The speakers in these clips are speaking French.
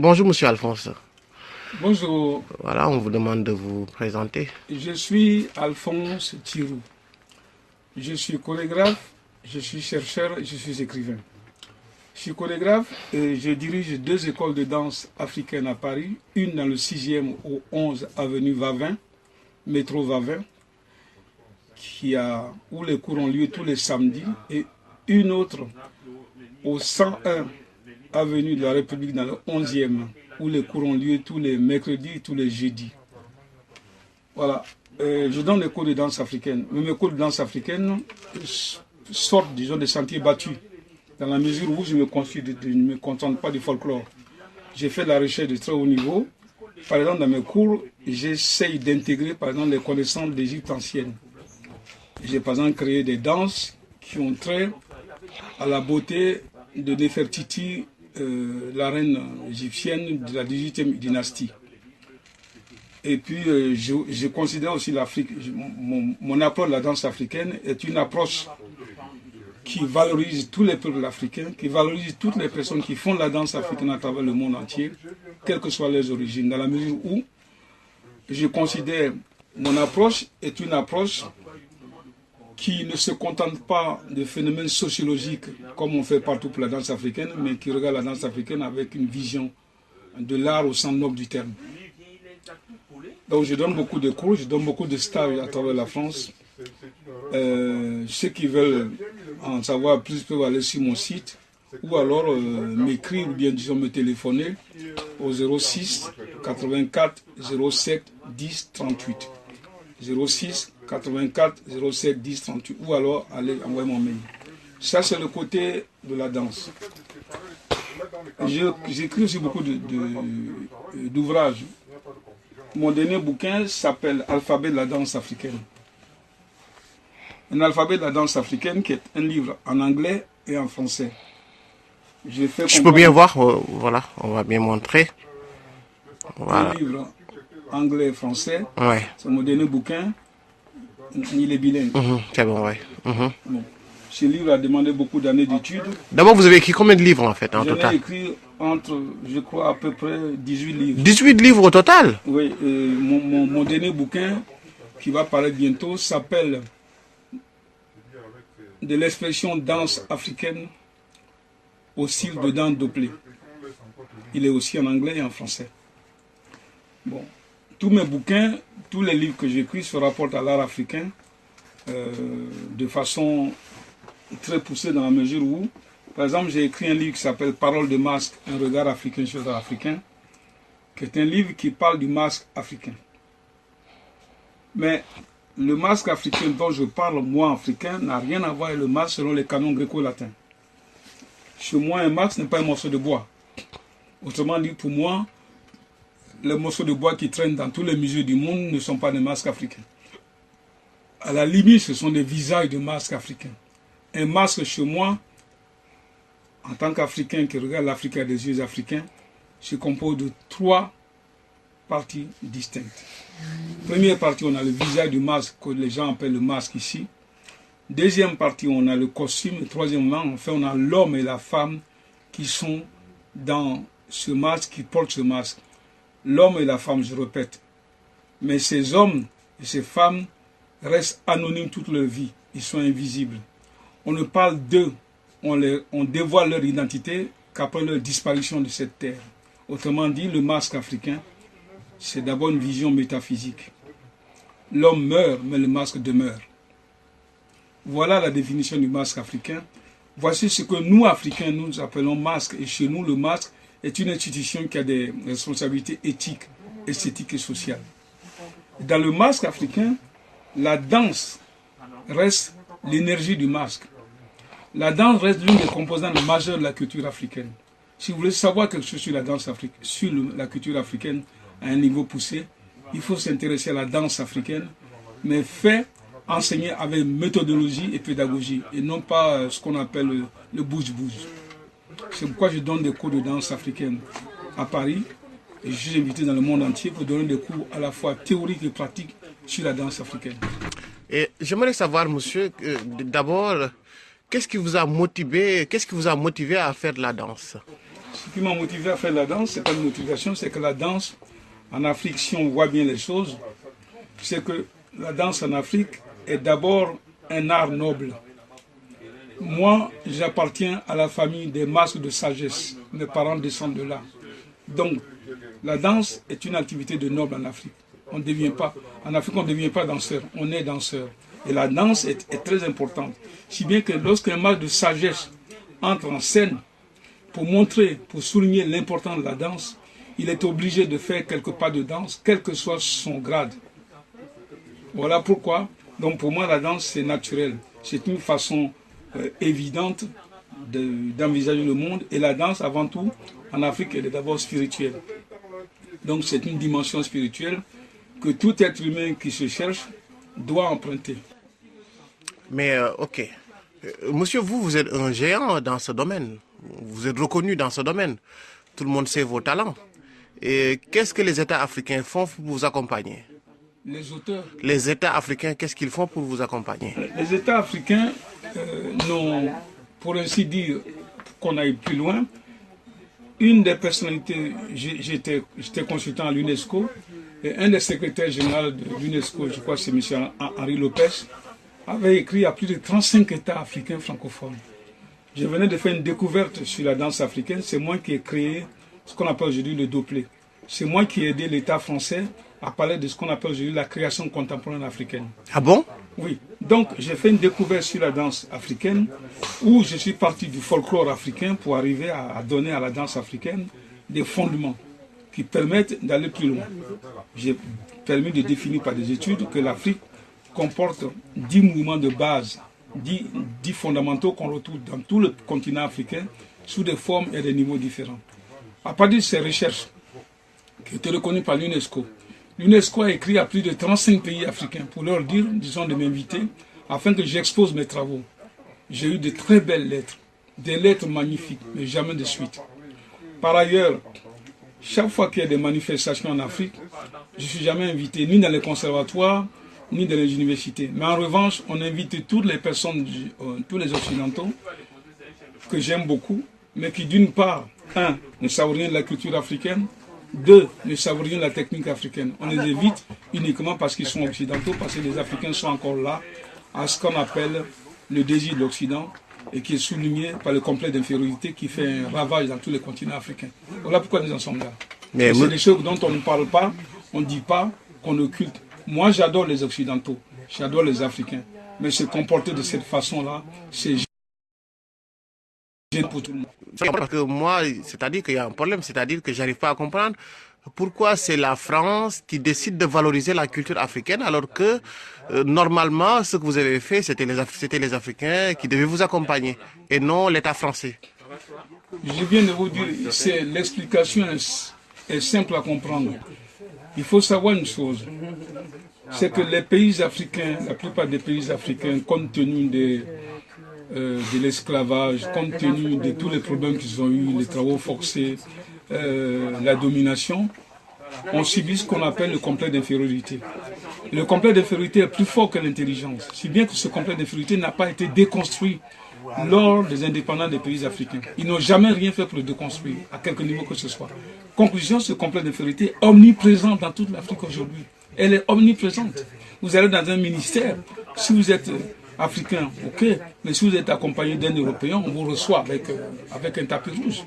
Bonjour Monsieur Alphonse. Bonjour. Voilà, on vous demande de vous présenter. Je suis Alphonse Thirou. Je suis chorégraphe, je suis chercheur et je suis écrivain. Je suis chorégraphe et je dirige 2 écoles de danse africaines à Paris, une dans le 6e au 11 avenue Vavin, métro Vavin, où les cours ont lieu tous les samedis, et une autre au 101 avenue de la République dans le 11e, où les cours ont lieu tous les mercredis et tous les jeudis. Voilà. Je donne des cours de danse africaine. Mais mes cours de danse africaine sortent, disons, des sentiers battus, dans la mesure où je ne me contente pas du folklore. J'ai fait de la recherche de très haut niveau. Par exemple, dans mes cours, j'essaye d'intégrer, par exemple, les connaissances d'Égypte ancienne. J'ai, par exemple, créé des danses qui ont trait à la beauté de Néfertiti, la reine égyptienne de la 18e dynastie. Et puis, je considère aussi l'Afrique, mon approche de la danse africaine est une approche qui valorise tous les peuples africains, qui valorise toutes les personnes qui font la danse africaine à travers le monde entier, quelles que soient leurs origines, dans la mesure où je considère mon approche est une approche qui ne se contente pas de phénomènes sociologiques comme on fait partout pour la danse africaine, mais qui regarde la danse africaine avec une vision de l'art au sens noble du terme. Donc je donne beaucoup de cours, je donne beaucoup de stages à travers la France. Ceux qui veulent en savoir plus peuvent aller sur mon site ou alors m'écrire ou bien disons me téléphoner au 06 84 07 10 38. 06 84 07 10 38 ou alors aller envoyer mon mail. Ça c'est le côté de la danse. J'écris aussi beaucoup d'ouvrages. Mon dernier bouquin s'appelle Alphabet de la danse africaine. Un alphabet de la danse africaine qui est un livre en anglais et en français. Je peux bien voir, voilà, on va bien montrer. Voilà. Un livre anglais et français. Ouais. C'est mon dernier bouquin. Il est bilingue. C'est bon, ouais. Bon. Ce livre a demandé beaucoup d'années d'études. D'abord, vous avez écrit combien de livres en fait en total? J'en ai écrit entre, je crois, à peu près 18 livres. 18 livres au total? Oui, mon dernier bouquin, qui va paraître bientôt, s'appelle De l'expression danse africaine au style de danse Doppler. Il est aussi en anglais et en français. Bon, tous mes bouquins, tous les livres que j'écris se rapportent à l'art africain de façon très poussée dans la mesure où, par exemple, j'ai écrit un livre qui s'appelle Parole de masque, un regard africain sur l'art africain, qui est un livre qui parle du masque africain. Mais le masque africain dont je parle, moi, africain, n'a rien à voir avec le masque selon les canons gréco-latins. Chez moi, un masque n'est pas un morceau de bois. Autrement dit, pour moi, les morceaux de bois qui traînent dans tous les musées du monde ne sont pas des masques africains. À la limite, ce sont des visages de masques africains. Un masque chez moi, en tant qu'Africain qui regarde l'Afrique avec des yeux africains, se compose de 3 parties distinctes. Première partie, on a le visage du masque que les gens appellent le masque ici. Deuxième partie, on a le costume. Et troisièmement, enfin, on a l'homme et la femme qui sont dans ce masque, qui portent ce masque. L'homme et la femme, je répète. Mais ces hommes et ces femmes restent anonymes toute leur vie. Ils sont invisibles. On ne parle d'eux, on dévoile leur identité qu'après leur disparition de cette terre. Autrement dit, le masque africain, c'est d'abord une vision métaphysique. L'homme meurt, mais le masque demeure. Voilà la définition du masque africain. Voici ce que nous, Africains, nous appelons masque. Et chez nous, le masque est une institution qui a des responsabilités éthiques, esthétiques et sociales. Dans le masque africain, la danse reste l'énergie du masque. La danse reste l'une des composantes majeures de la culture africaine. Si vous voulez savoir quelque chose sur la danse africaine, sur la culture africaine à un niveau poussé, il faut s'intéresser à la danse africaine, mais fait enseigner avec méthodologie et pédagogie, et non pas ce qu'on appelle le bouge-bouge. C'est pourquoi je donne des cours de danse africaine à Paris, et je suis invité dans le monde entier pour donner des cours à la fois théoriques et pratiques sur la danse africaine. Et j'aimerais savoir, monsieur, d'abord, qu'est-ce qui vous a motivé à faire de la danse? Ce qui m'a motivé à faire la danse, c'est pas une motivation, c'est que la danse, en Afrique, si on voit bien les choses, c'est que la danse en Afrique est d'abord un art noble. Moi, j'appartiens à la famille des masques de sagesse. Mes parents descendent de là. Donc, la danse est une activité de noble en Afrique. On devient pas, en Afrique, on ne devient pas danseur, on est danseur. Et la danse est très importante. Si bien que lorsqu'un masque de sagesse entre en scène pour montrer, pour souligner l'importance de la danse, il est obligé de faire quelques pas de danse, quel que soit son grade. Voilà pourquoi, donc pour moi, la danse, c'est naturel. C'est une façon évidente d'envisager le monde. Et la danse, avant tout, en Afrique, elle est d'abord spirituelle. Donc c'est une dimension spirituelle que tout être humain qui se cherche doit emprunter. Mais ok. Monsieur, vous êtes un géant dans ce domaine. Vous êtes reconnu dans ce domaine. Tout le monde sait vos talents. Et qu'est-ce que les États africains font pour vous accompagner? Les auteurs. Les États africains, qu'est-ce qu'ils font pour vous accompagner? Les États africains n'ont, pour ainsi dire, qu'on aille plus loin, une des personnalités, j'étais consultant à l'UNESCO, et un des secrétaires généraux de l'UNESCO, je crois que c'est M. Henri Lopez, avait écrit à plus de 35 États africains francophones. Je venais de faire une découverte sur la danse africaine, c'est moi qui ai créé ce qu'on appelle aujourd'hui le doppler. C'est moi qui ai aidé l'État français à parler de ce qu'on appelle aujourd'hui la création contemporaine africaine. Ah bon? Oui. Donc, j'ai fait une découverte sur la danse africaine où je suis parti du folklore africain pour arriver à donner à la danse africaine des fondements qui permettent d'aller plus loin. J'ai permis de définir par des études que l'Afrique comporte 10 mouvements de base, 10 fondamentaux qu'on retrouve dans tout le continent africain sous des formes et des niveaux différents. À partir de ces recherches qui étaient reconnues par l'UNESCO, l'UNESCO a écrit à plus de 35 pays africains pour leur dire, disons, de m'inviter afin que j'expose mes travaux. J'ai eu de très belles lettres, des lettres magnifiques, mais jamais de suite. Par ailleurs, chaque fois qu'il y a des manifestations en Afrique, je ne suis jamais invité ni dans les conservatoires, ni dans les universités. Mais en revanche, on invite toutes les personnes, tous les Occidentaux, que j'aime beaucoup, mais qui d'une part, ne savent rien de la culture africaine, 2, ne savent rien de la technique africaine. On les évite uniquement parce qu'ils sont occidentaux, parce que les Africains sont encore là à ce qu'on appelle le désir de l'Occident et qui est souligné par le complexe d'infériorité qui fait un ravage dans tous les continents africains. Voilà pourquoi nous en sommes là. C'est des choses dont on ne parle pas, on ne dit pas, qu'on occulte. Moi, j'adore les Occidentaux, j'adore les Africains, mais se comporter de cette façon-là, c'est gênant pour tout le monde. Parce que moi, c'est-à-dire qu'il y a un problème, c'est-à-dire que je n'arrive pas à comprendre pourquoi c'est la France qui décide de valoriser la culture africaine alors que normalement, ce que vous avez fait, c'était les Africains qui devaient vous accompagner et non l'État français. Je viens de vous dire, l'explication est simple à comprendre. Il faut savoir une chose, c'est que les pays africains, la plupart des pays africains, compte tenu de l'esclavage, compte tenu de tous les problèmes qu'ils ont eus, les travaux forcés, la domination, ont subi ce qu'on appelle le complexe d'infériorité. Le complexe d'infériorité est plus fort que l'intelligence, si bien que ce complexe d'infériorité n'a pas été déconstruit lors des indépendances des pays africains. Ils n'ont jamais rien fait pour le déconstruire, à quelque niveau que ce soit. Conclusion, ce complexe d'infériorité est omniprésent dans toute l'Afrique aujourd'hui. Elle est omniprésente. Vous allez dans un ministère, si vous êtes africain, ok, mais si vous êtes accompagné d'un Européen, on vous reçoit avec un tapis rouge.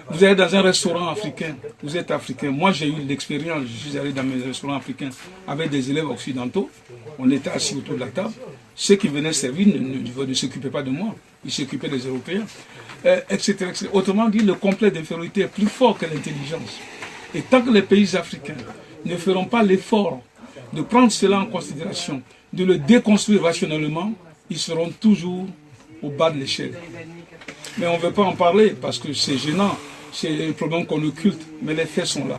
Vous allez dans un restaurant africain, vous êtes africain. Moi, j'ai eu l'expérience, je suis allé dans mes restaurants africains avec des élèves occidentaux. On était assis autour de la table. Ceux qui venaient servir ne s'occupaient pas de moi, ils s'occupaient des Européens, etc., etc. Autrement dit, le complexe d'infériorité est plus fort que l'intelligence. Et tant que les pays africains ne feront pas l'effort de prendre cela en considération, de le déconstruire rationnellement, ils seront toujours au bas de l'échelle. Mais on ne veut pas en parler parce que c'est gênant, c'est un problème qu'on occulte, mais les faits sont là.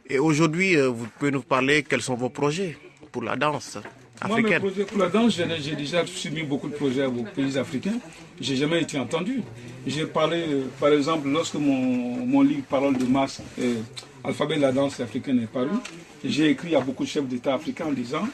Et aujourd'hui, vous pouvez nous parler quels sont vos projets pour la danse africaine? Moi, mes projets pour la danse, j'ai déjà soumis beaucoup de projets aux pays africains. Je n'ai jamais été entendu. J'ai parlé, par exemple, lorsque mon livre Parole de masse, Alphabet de la danse africaine est paru, j'ai écrit à beaucoup de chefs d'État africains en disant,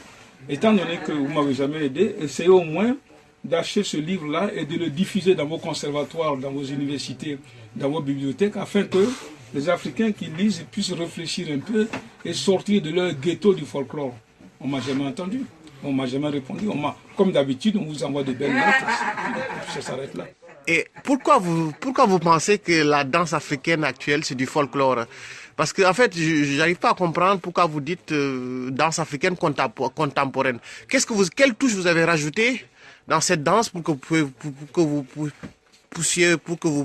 étant donné que vous ne m'avez jamais aidé, essayez au moins d'acheter ce livre-là et de le diffuser dans vos conservatoires, dans vos universités, dans vos bibliothèques, afin que les Africains qui lisent puissent réfléchir un peu et sortir de leur ghetto du folklore. On ne m'a jamais entendu, on ne m'a jamais répondu. Comme d'habitude, on vous envoie de belles notes, et ça s'arrête là. Et pourquoi vous pensez que la danse africaine actuelle, c'est du folklore? Parce que en fait, je n'arrive pas à comprendre pourquoi vous dites danse africaine contemporaine. Quelle touche vous avez rajouté dans cette danse pour que vous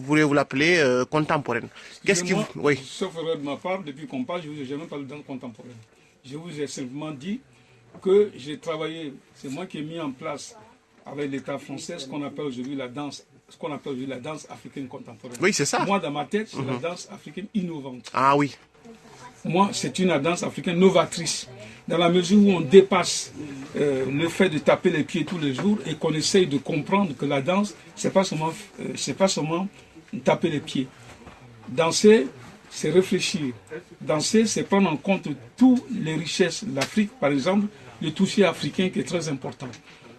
pourriez vous l'appeler contemporaine? Oui. Sauf erreur de ma part, depuis qu'on parle, je ne vous ai jamais parlé de danse contemporaine. Je vous ai simplement dit que j'ai travaillé, c'est moi qui ai mis en place avec l'État français ce qu'on appelle aujourd'hui la danse africaine contemporaine. Oui, c'est ça. Moi, dans ma tête, c'est la danse africaine innovante. Ah oui. Moi, c'est une danse africaine novatrice, dans la mesure où on dépasse le fait de taper les pieds tous les jours et qu'on essaye de comprendre que la danse, c'est pas seulement taper les pieds. Danser, c'est réfléchir. Danser, c'est prendre en compte toutes les richesses de l'Afrique. Par exemple, le toucher africain qui est très important.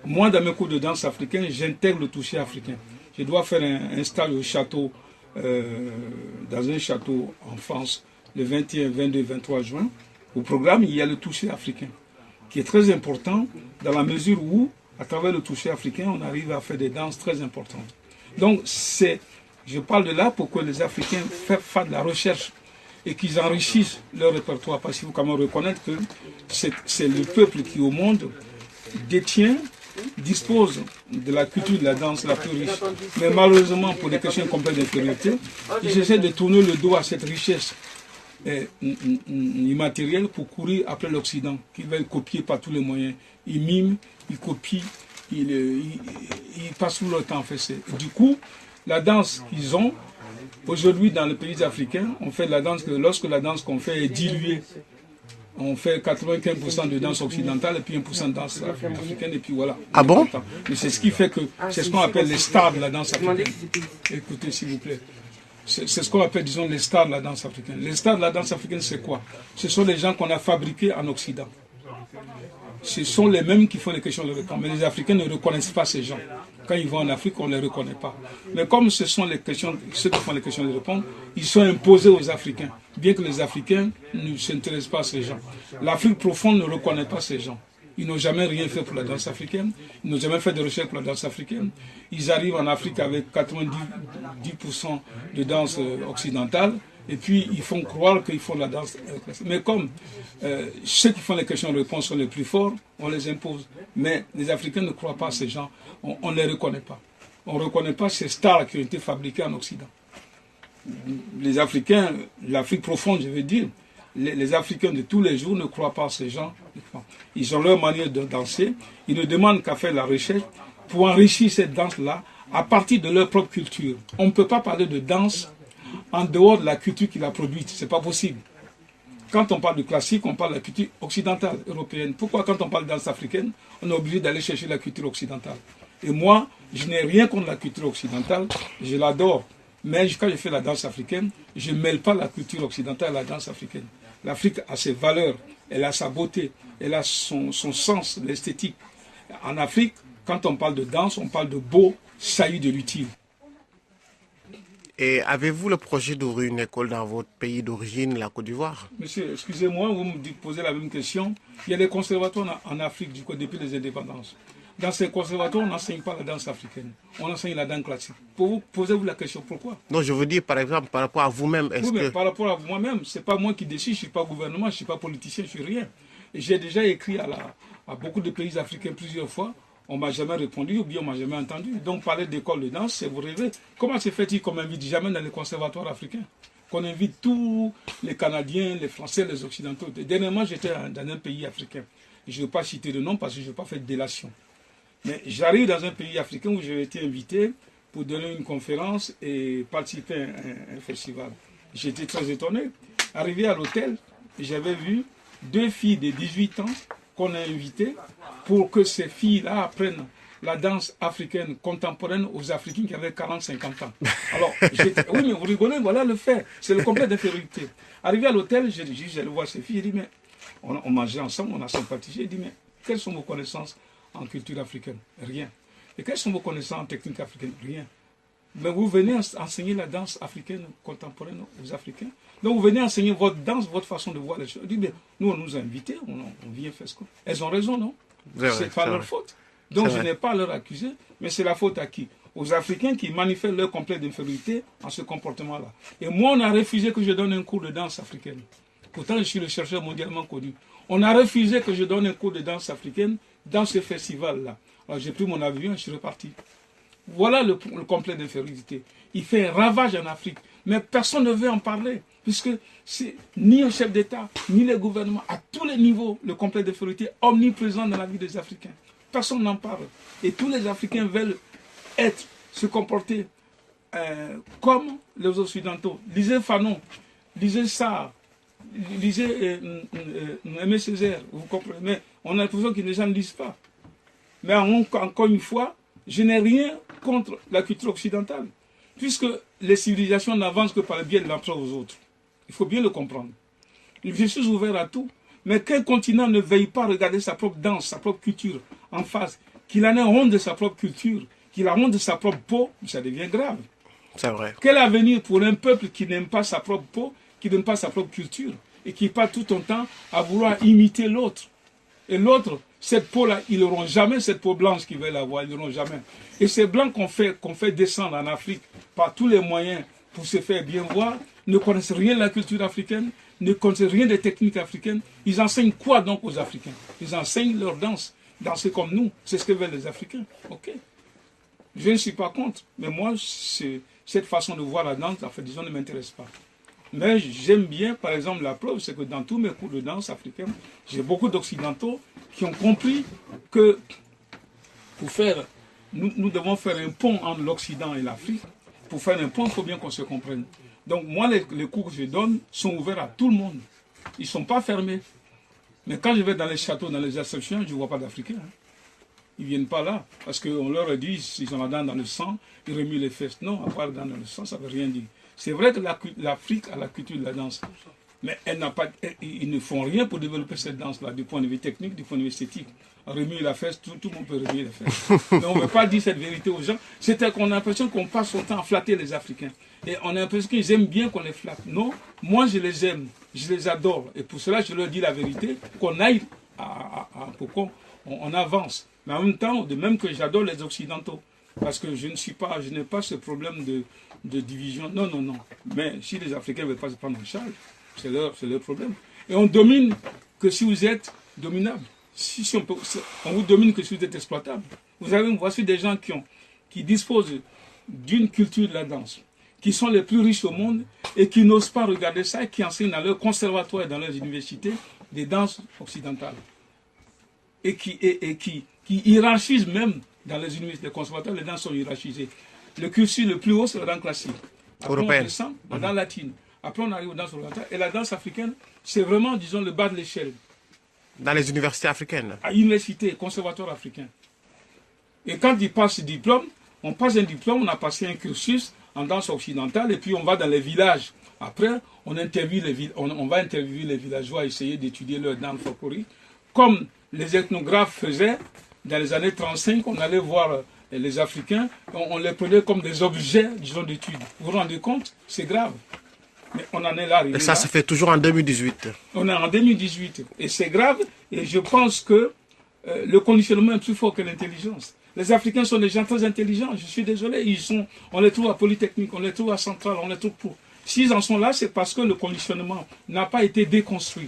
Moi, dans mes cours de danse africaine, j'intègre le toucher africain. Je dois faire un stage au château, dans un château en France, le 21, 22, 23 juin. Au programme, il y a le toucher africain, qui est très important dans la mesure où, à travers le toucher africain, on arrive à faire des danses très importantes. Donc, je parle de là pour que les Africains fassent de la recherche et qu'ils enrichissent leur répertoire. Parce qu'il faut quand même reconnaître que c'est le peuple qui, au monde, dispose de la culture de la danse la plus riche. Mais malheureusement, pour des questions complètes d'infériorité, ils essaient de tourner le dos à cette richesse immatérielle pour courir après l'Occident, qu'ils veulent copier par tous les moyens. Ils miment, ils copient, ils passent tout leur temps à faire ça. Du coup, la danse qu'ils ont, aujourd'hui dans les pays africains, on fait de la danse que lorsque la danse qu'on fait est diluée, on fait 95% de danse occidentale et puis 1% de danse africaine et puis voilà. Ah bon? Mais c'est ce qui fait que, c'est ce qu'on appelle les stars de la danse africaine. Écoutez s'il vous plaît. C'est ce qu'on appelle, disons, les stars de la danse africaine. Les stars de la danse africaine, c'est quoi? Ce sont les gens qu'on a fabriqués en Occident. Ce sont les mêmes qui font les questions de réponse. Mais les Africains ne reconnaissent pas ces gens. Quand ils vont en Afrique, on ne les reconnaît pas. Mais comme ce sont ceux qui font les questions de réponse, ils sont imposés aux Africains. Bien que les Africains ne s'intéressent pas à ces gens. L'Afrique profonde ne reconnaît pas ces gens. Ils n'ont jamais rien fait pour la danse africaine. Ils n'ont jamais fait de recherche pour la danse africaine. Ils arrivent en Afrique avec 90% de danse occidentale. Et puis, ils font croire qu'ils font la danse classique. Mais comme ceux qui font les questions-réponses sont les plus forts, on les impose. Mais les Africains ne croient pas à ces gens. On ne les reconnaît pas. On ne reconnaît pas ces stars qui ont été fabriquées en Occident. Les Africains, l'Afrique profonde, je veux dire, les Africains de tous les jours ne croient pas à ces gens. Ils ont leur manière de danser. Ils ne demandent qu'à faire la recherche pour enrichir cette danse-là à partir de leur propre culture. On ne peut pas parler de danse en dehors de la culture qu'il a produite. Ce n'est pas possible. Quand on parle de classique, on parle de la culture occidentale, européenne. Pourquoi quand on parle de danse africaine, on est obligé d'aller chercher la culture occidentale? Et moi, je n'ai rien contre la culture occidentale, je l'adore. Mais quand je fais la danse africaine, je ne mêle pas la culture occidentale à la danse africaine. L'Afrique a ses valeurs, elle a sa beauté, elle a son sens, l'esthétique. En Afrique, quand on parle de danse, on parle de beau saillie de l'utile. Et avez-vous le projet d'ouvrir une école dans votre pays d'origine, la Côte d'Ivoire? Monsieur, excusez-moi, vous me posez la même question. Il y a des conservatoires en Afrique depuis les indépendances. Dans ces conservatoires, on n'enseigne pas la danse africaine. On enseigne la danse classique. Posez-vous la question, pourquoi? Non, je veux dire, par exemple, par rapport à vous-même. Oui, mais par rapport à moi-même, ce n'est pas moi qui décide, je ne suis pas gouvernement, je ne suis pas politicien, je ne suis rien. J'ai déjà écrit à beaucoup de pays africains plusieurs fois. On ne m'a jamais répondu ou bien on ne m'a jamais entendu. Donc parler d'école de danse, c'est vous rêver. Comment se fait-il qu'on m'invite jamais dans les conservatoires africains? Qu'on invite tous les Canadiens, les Français, les Occidentaux. Dernièrement, j'étais dans un pays africain. Je ne veux pas citer de nom parce que je ne veux pas faire de délation. Mais j'arrive dans un pays africain où j'ai été invité pour donner une conférence et participer à un festival. J'étais très étonné. Arrivé à l'hôtel, j'avais vu 2 filles de 18 ans qu'on a invitées pour que ces filles-là apprennent la danse africaine contemporaine aux Africains qui avaient 40-50 ans. Alors, oui, mais vous rigolez, voilà le fait. C'est le complet d'infériorité. Arrivé à l'hôtel, j'allais voir ces filles, j'ai dit, mais on mangeait ensemble, on a sympathisé. J'ai dit, mais quelles sont vos connaissances en culture africaine? Rien. Et quelles sont vos connaissances en technique africaine? Rien. Mais vous venez enseigner la danse africaine contemporaine aux Africains. Donc vous venez enseigner votre danse, votre façon de voir les choses. Je dis bien, nous on nous a invités, on vient faire ce qu'on... Elles ont raison, non? C'est pas leur faute. Donc je n'ai pas à leur accuser, mais c'est la faute à qui? Aux Africains qui manifestent leur complexe d'infériorité en ce comportement-là. Et moi, on a refusé que je donne un cours de danse africaine. Pourtant, je suis le chercheur mondialement connu. On a refusé que je donne un cours de danse africaine dans ce festival-là. Alors j'ai pris mon avion et je suis reparti. Voilà le complexe d'infériorité. Il fait un ravage en Afrique. Mais personne ne veut en parler, puisque c'est ni un chef d'État, ni les gouvernements, à tous les niveaux, le complexe d'infériorité est omniprésent dans la vie des Africains. Personne n'en parle. Et tous les Africains veulent se comporter comme les Occidentaux. Lisez Fanon, lisez Sarr, lisez Aimé Césaire, vous comprenez. Mais on a l'impression que les gens ne lisent pas. Mais encore une fois, je n'ai rien contre la culture occidentale, puisque les civilisations n'avancent que par le biais de l'emploi aux autres. Il faut bien le comprendre. Je suis ouvert à tout, mais quel continent ne veille pas à regarder sa propre danse, sa propre culture en face, qu'il en ait honte de sa propre culture, qu'il a honte de sa propre peau, ça devient grave. C'est vrai. Quel avenir pour un peuple qui n'aime pas sa propre peau, qui n'aime pas sa propre culture, et qui passe tout son temps à vouloir imiter l'autre. Et l'autre, cette peau-là, ils n'auront jamais cette peau blanche qu'ils veulent avoir, ils n'auront jamais. Et ces blancs qu'on fait descendre en Afrique par tous les moyens pour se faire bien voir, ne connaissent rien de la culture africaine, ne connaissent rien des techniques africaines. Ils enseignent quoi donc aux Africains? Ils enseignent leur danse, danser comme nous. C'est ce que veulent les Africains. Ok. Je ne suis pas contre, mais moi, cette façon de voir la danse, la disons, ne m'intéresse pas. Mais j'aime bien, par exemple, la preuve, c'est que dans tous mes cours de danse africaine, j'ai beaucoup d'Occidentaux qui ont compris que pour faire, nous devons faire un pont entre l'Occident et l'Afrique. Pour faire un pont, il faut bien qu'on se comprenne. Donc moi, les cours que je donne sont ouverts à tout le monde. Ils ne sont pas fermés. Mais quand je vais dans les châteaux, dans les exceptions, je ne vois pas d'Africains. Hein. Ils ne viennent pas là. Parce qu'on leur a dit, s'ils ont la dent dans le sang, ils remuent les fesses. Non, avoir la dent dans le sang, ça ne veut rien dire. C'est vrai que l'Afrique a la culture de la danse. Mais ils ne font rien pour développer cette danse-là, du point de vue technique, du point de vue esthétique. Remuer la fesse, tout le monde peut remuer la fesse. Mais on ne veut pas dire cette vérité aux gens. C'est qu'on a l'impression qu'on passe son temps à flatter les Africains. Et on a l'impression qu'ils aiment bien qu'on les flatte. Non, moi je les aime, je les adore. Et pour cela, je leur dis la vérité, qu'on aille pour qu'on avance. Mais en même temps, de même que j'adore les Occidentaux. Parce que je n'ai pas ce problème de division. Non, non, non. Mais si les Africains ne veulent pas se prendre en charge, c'est leur problème. Et on domine que si vous êtes dominable. Si on vous domine que si vous êtes exploitable. Voici des gens qui disposent d'une culture de la danse, qui sont les plus riches au monde et qui n'osent pas regarder ça et qui enseignent dans leurs conservatoires et dans leurs universités des danses occidentales. Et qui hiérarchisent même dans les universités, les conservatoires, les danses sont hiérarchisées. Le cursus le plus haut, c'est la danse classique. Après, on descend dans la danse latine. Après, on arrive aux danses orientales. Et la danse africaine, c'est vraiment, disons, le bas de l'échelle. Dans les universités africaines? À l'université, conservatoire africain. Et quand ils passent ce diplôme, on passe un diplôme, on a passé un cursus en danse occidentale, et puis on va dans les villages. Après, on va interviewer les villageois, essayer d'étudier leur danse folklorique. Comme les ethnographes faisaient, dans les années 35, on allait voir les Africains, on les prenait comme des objets, disons, d'études. Vous vous rendez compte? C'est grave. Mais on en est là. Et ça se fait toujours en 2018. On est en 2018. Et c'est grave. Et je pense que le conditionnement est plus fort que l'intelligence. Les Africains sont des gens très intelligents. Je suis désolé. On les trouve à Polytechnique, on les trouve à Centrale, on les trouve pour. S'ils en sont là, c'est parce que le conditionnement n'a pas été déconstruit.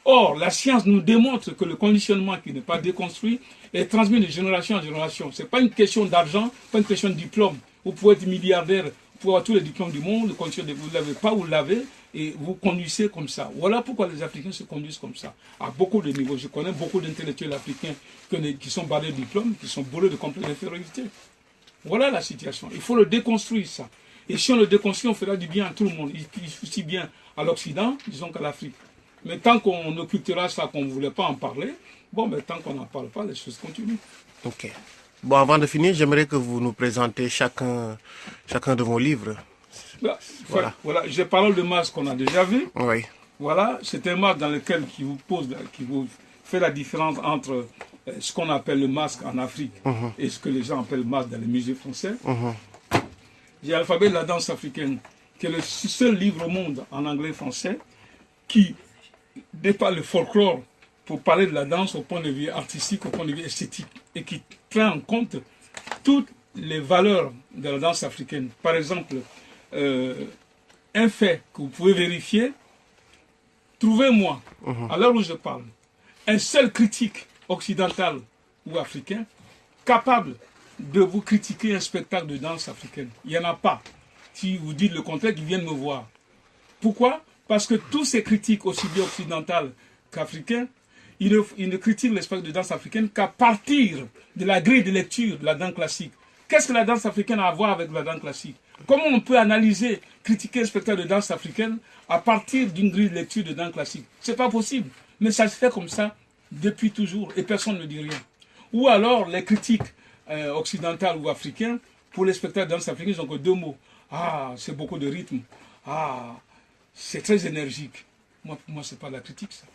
Or, la science nous démontre que le conditionnement qui n'est pas déconstruit est transmis de génération en génération. Ce n'est pas une question d'argent, pas une question de diplôme. Vous pouvez être milliardaire, vous pouvez avoir tous les diplômes du monde, le conditionnement, vous ne l'avez pas, vous l'avez, et vous conduisez comme ça. Voilà pourquoi les Africains se conduisent comme ça, à beaucoup de niveaux. Je connais beaucoup d'intellectuels africains qui sont barrés de diplômes, qui sont bourrés de complexe d'infériorité. Voilà la situation. Il faut le déconstruire, ça. Et si on le déconstruit, on fera du bien à tout le monde, aussi bien à l'Occident, disons qu'à l'Afrique. Mais tant qu'on occultera ça, qu'on ne voulait pas en parler, bon, mais tant qu'on n'en parle pas, les choses continuent. Ok. Bon, avant de finir, j'aimerais que vous nous présentez chacun de vos livres. Voilà. J'ai parlé de Mars qu'on a déjà vu. Oui. Voilà, c'est un Mars dans lequel qui vous fait la différence entre ce qu'on appelle le masque en Afrique et ce que les gens appellent masque dans les musées français. J'ai l'alphabet de la danse africaine, qui est le seul livre au monde en anglais et français qui dépasse le folklore pour parler de la danse au point de vue artistique, au point de vue esthétique, et qui prend en compte toutes les valeurs de la danse africaine. Par exemple, un fait que vous pouvez vérifier, trouvez-moi, à l'heure où je parle, un seul critique occidental ou africain capable de vous critiquer un spectacle de danse africaine. Il n'y en a pas. Si vous dites le contraire, ils viennent me voir. Pourquoi? Parce que tous ces critiques, aussi bien occidentales qu'africains, ils ne critiquent le spectacle de danse africaine qu'à partir de la grille de lecture de la danse classique. Qu'est-ce que la danse africaine a à voir avec la danse classique? Comment on peut analyser, critiquer un spectacle de danse africaine à partir d'une grille de lecture de danse classique? C'est pas possible. Mais ça se fait comme ça depuis toujours et personne ne dit rien. Ou alors les critiques occidentales ou africaines, pour les spectacles de danse africaine, ils ont que deux mots. Ah, c'est beaucoup de rythme. Ah, c'est très énergique. Moi, pour moi, c'est pas de la critique, ça.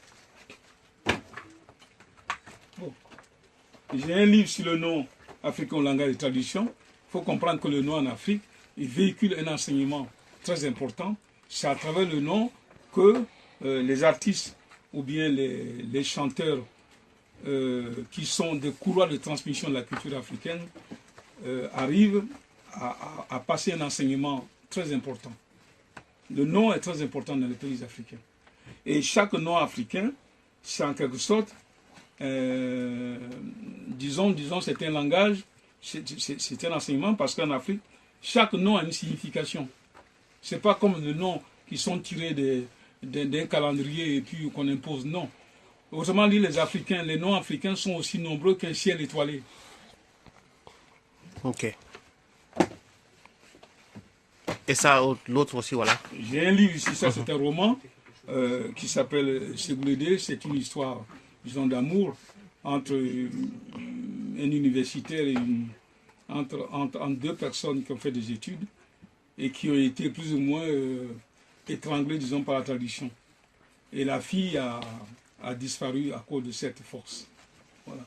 Bon. J'ai un livre sur le nom africain au langage et tradition. Il faut comprendre que le nom en Afrique, il véhicule un enseignement très important. C'est à travers le nom que les artistes ou bien les chanteurs qui sont des couloirs de transmission de la culture africaine arrivent à passer un enseignement très important. Le nom est très important dans les pays africains. Et chaque nom africain, c'est en quelque sorte, disons, c'est un langage, c'est un enseignement, parce qu'en Afrique, chaque nom a une signification. Ce n'est pas comme les noms qui sont tirés d'un calendrier et puis qu'on impose, non. Autrement dit, les noms africains sont aussi nombreux qu'un ciel étoilé. Ok. Et ça, l'autre aussi, voilà. J'ai un livre ici, ça c'est un roman qui s'appelle Ségoulédé. C'est une histoire, disons, d'amour entre un universitaire et entre deux personnes qui ont fait des études et qui ont été plus ou moins étranglées, disons, par la tradition. Et la fille a disparu à cause de cette force. Voilà.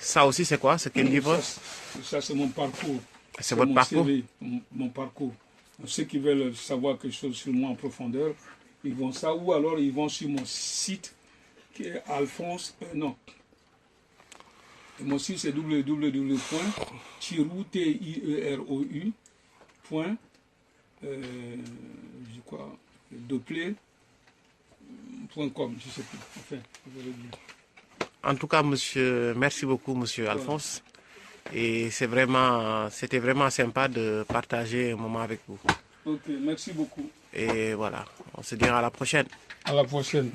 Ça aussi, c'est quoi? C'est quel livre? Ça, c'est mon parcours. C'est votre parcours? CV, mon parcours. Ceux qui veulent savoir quelque chose sur moi en profondeur, ils vont ça, ou alors ils vont sur mon site qui est Alphonse. Non. Et mon site c'est www.tirou, T-I-E-R-O-U, je crois, doppler.com, je ne sais plus. Enfin, je vais le dire. En tout cas, monsieur, merci beaucoup, monsieur Alphonse. Et c'était vraiment sympa de partager un moment avec vous. Ok, merci beaucoup. Et voilà, on se dira à la prochaine. À la prochaine.